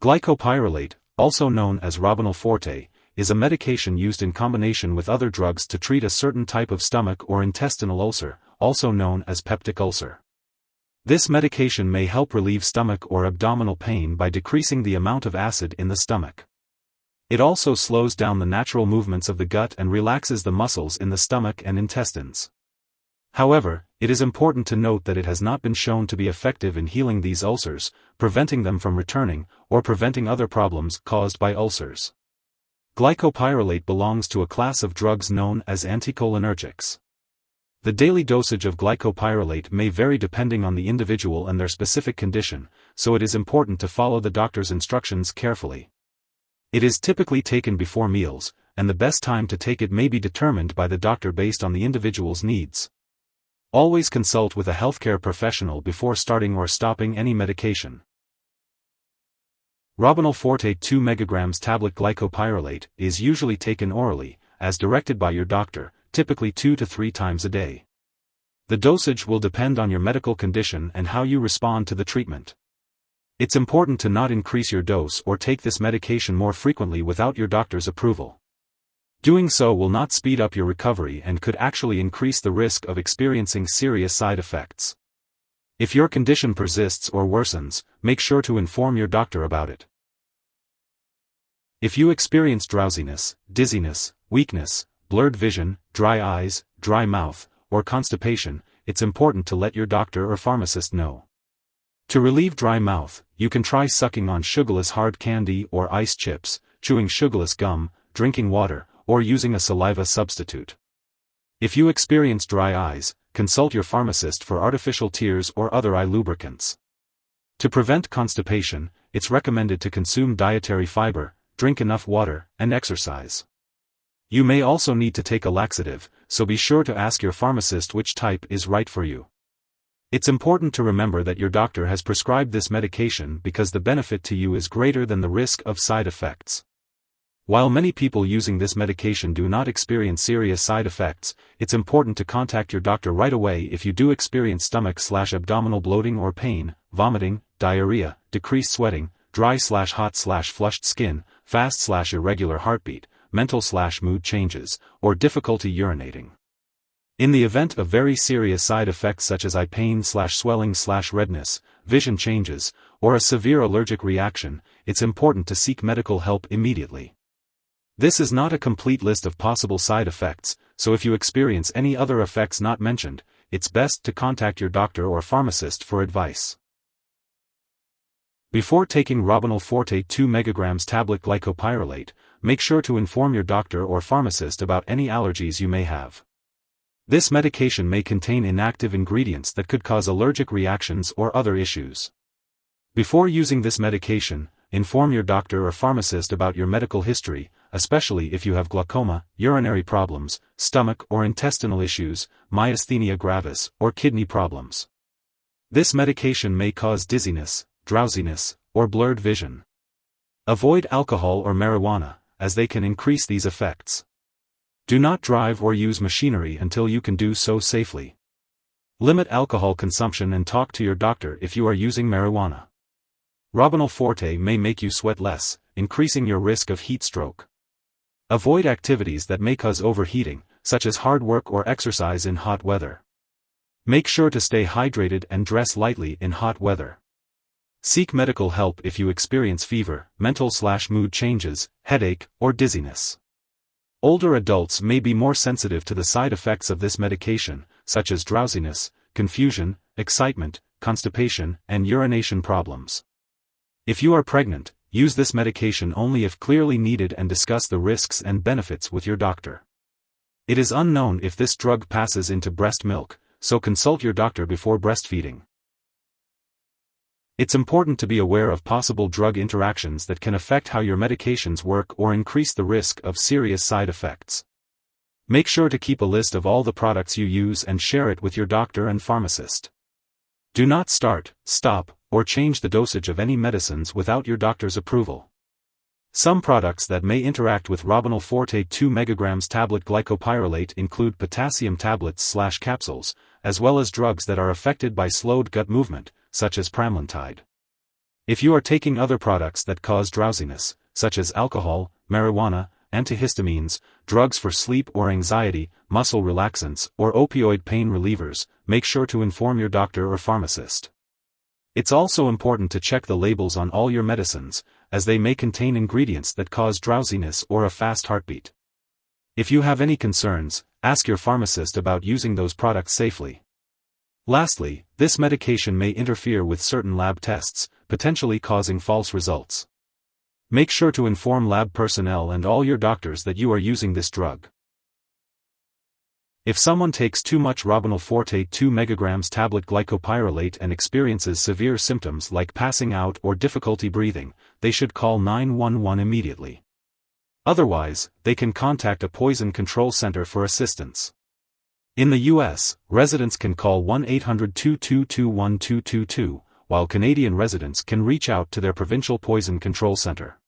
Glycopyrrolate, also known as Robinul Forte, is a medication used in combination with other drugs to treat a certain type of stomach or intestinal ulcer, also known as peptic ulcer. This medication may help relieve stomach or abdominal pain by decreasing the amount of acid in the stomach. It also slows down the natural movements of the gut and relaxes the muscles in the stomach and intestines. However, it is important to note that it has not been shown to be effective in healing these ulcers, preventing them from returning, or preventing other problems caused by ulcers. Glycopyrrolate belongs to a class of drugs known as anticholinergics. The daily dosage of glycopyrrolate may vary depending on the individual and their specific condition, so it is important to follow the doctor's instructions carefully. It is typically taken before meals, and the best time to take it may be determined by the doctor based on the individual's needs. Always consult with a healthcare professional before starting or stopping any medication. Robinul Forte 2 mg tablet glycopyrrolate is usually taken orally, as directed by your doctor, typically 2 to 3 times a day. The dosage will depend on your medical condition and how you respond to the treatment. It's important to not increase your dose or take this medication more frequently without your doctor's approval. Doing so will not speed up your recovery and could actually increase the risk of experiencing serious side effects. If your condition persists or worsens, make sure to inform your doctor about it. If you experience drowsiness, dizziness, weakness, blurred vision, dry eyes, dry mouth, or constipation, it's important to let your doctor or pharmacist know. To relieve dry mouth, you can try sucking on sugarless hard candy or ice chips, chewing sugarless gum, drinking water, or using a saliva substitute. If you experience dry eyes, consult your pharmacist for artificial tears or other eye lubricants. To prevent constipation, it's recommended to consume dietary fiber, drink enough water, and exercise. You may also need to take a laxative, so be sure to ask your pharmacist which type is right for you. It's important to remember that your doctor has prescribed this medication because the benefit to you is greater than the risk of side effects. While many people using this medication do not experience serious side effects, it's important to contact your doctor right away if you do experience stomach/abdominal bloating or pain, vomiting, diarrhea, decreased sweating, dry/hot/flushed skin, fast/irregular heartbeat, mental/mood changes, or difficulty urinating. In the event of very serious side effects such as eye pain/swelling/redness, vision changes, or a severe allergic reaction, it's important to seek medical help immediately. This is not a complete list of possible side effects, so if you experience any other effects not mentioned, it's best to contact your doctor or pharmacist for advice. Before taking Robinul Forte 2 mg tablet glycopyrrolate, make sure to inform your doctor or pharmacist about any allergies you may have. This medication may contain inactive ingredients that could cause allergic reactions or other issues. Before using this medication, inform your doctor or pharmacist about your medical history, especially if you have glaucoma, urinary problems, stomach or intestinal issues, myasthenia gravis, or kidney problems. This medication may cause dizziness, drowsiness, or blurred vision. Avoid alcohol or marijuana, as they can increase these effects. Do not drive or use machinery until you can do so safely. Limit alcohol consumption and talk to your doctor if you are using marijuana. Robinul Forte may make you sweat less, increasing your risk of heat stroke. Avoid activities that may cause overheating, such as hard work or exercise in hot weather. Make sure to stay hydrated and dress lightly in hot weather. Seek medical help if you experience fever, mental/mood changes, headache, or dizziness. Older adults may be more sensitive to the side effects of this medication, such as drowsiness, confusion, excitement, constipation, and urination problems. If you are pregnant, use this medication only if clearly needed and discuss the risks and benefits with your doctor. It is unknown if this drug passes into breast milk, so consult your doctor before breastfeeding. It's important to be aware of possible drug interactions that can affect how your medications work or increase the risk of serious side effects. Make sure to keep a list of all the products you use and share it with your doctor and pharmacist. Do not start, stop, or change the dosage of any medicines without your doctor's approval. Some products that may interact with Robinul Forte 2 mg tablet glycopyrrolate include potassium tablets/capsules, as well as drugs that are affected by slowed gut movement, such as pramlintide. If you are taking other products that cause drowsiness, such as alcohol, marijuana, antihistamines, drugs for sleep or anxiety, muscle relaxants, or opioid pain relievers, make sure to inform your doctor or pharmacist. It's also important to check the labels on all your medicines, as they may contain ingredients that cause drowsiness or a fast heartbeat. If you have any concerns, ask your pharmacist about using those products safely. Lastly, this medication may interfere with certain lab tests, potentially causing false results. Make sure to inform lab personnel and all your doctors that you are using this drug. If someone takes too much Robinul Forte 2 mg tablet glycopyrrolate and experiences severe symptoms like passing out or difficulty breathing, they should call 911 immediately. Otherwise, they can contact a poison control center for assistance. In the US, residents can call 1-800-222-1222, while Canadian residents can reach out to their provincial poison control center.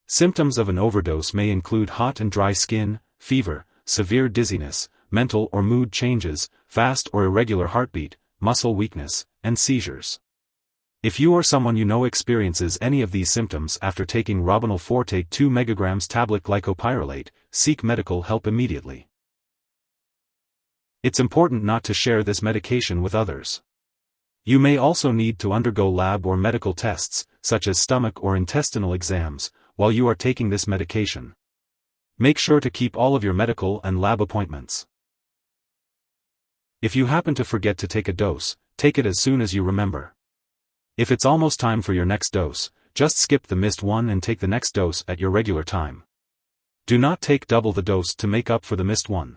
Symptoms of an overdose may include hot and dry skin, fever, severe dizziness, mental or mood changes, fast or irregular heartbeat, muscle weakness, and seizures. If you or someone you know experiences any of these symptoms after taking Robinul Forte 2 mg tablet glycopyrrolate, seek medical help immediately. It's important not to share this medication with others. You may also need to undergo lab or medical tests, such as stomach or intestinal exams, while you are taking this medication. Make sure to keep all of your medical and lab appointments. If you happen to forget to take a dose, take it as soon as you remember. If it's almost time for your next dose, just skip the missed one and take the next dose at your regular time. Do not take double the dose to make up for the missed one.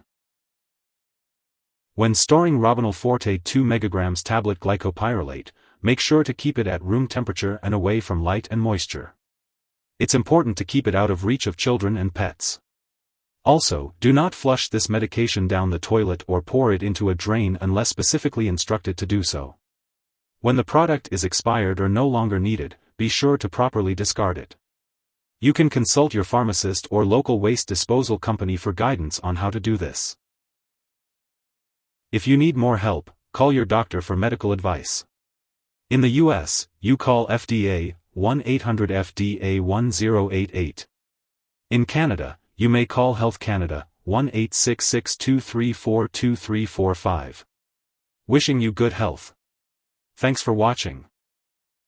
When storing Robinul Forte 2 mg tablet glycopyrrolate, make sure to keep it at room temperature and away from light and moisture. It's important to keep it out of reach of children and pets. Also, do not flush this medication down the toilet or pour it into a drain unless specifically instructed to do so. When the product is expired or no longer needed, be sure to properly discard it. You can consult your pharmacist or local waste disposal company for guidance on how to do this. If you need more help, call your doctor for medical advice. In the US, you call FDA 1-800-FDA-1088. In Canada, you may call Health Canada 1-866-234-2345. Wishing you good health. Thanks for watching.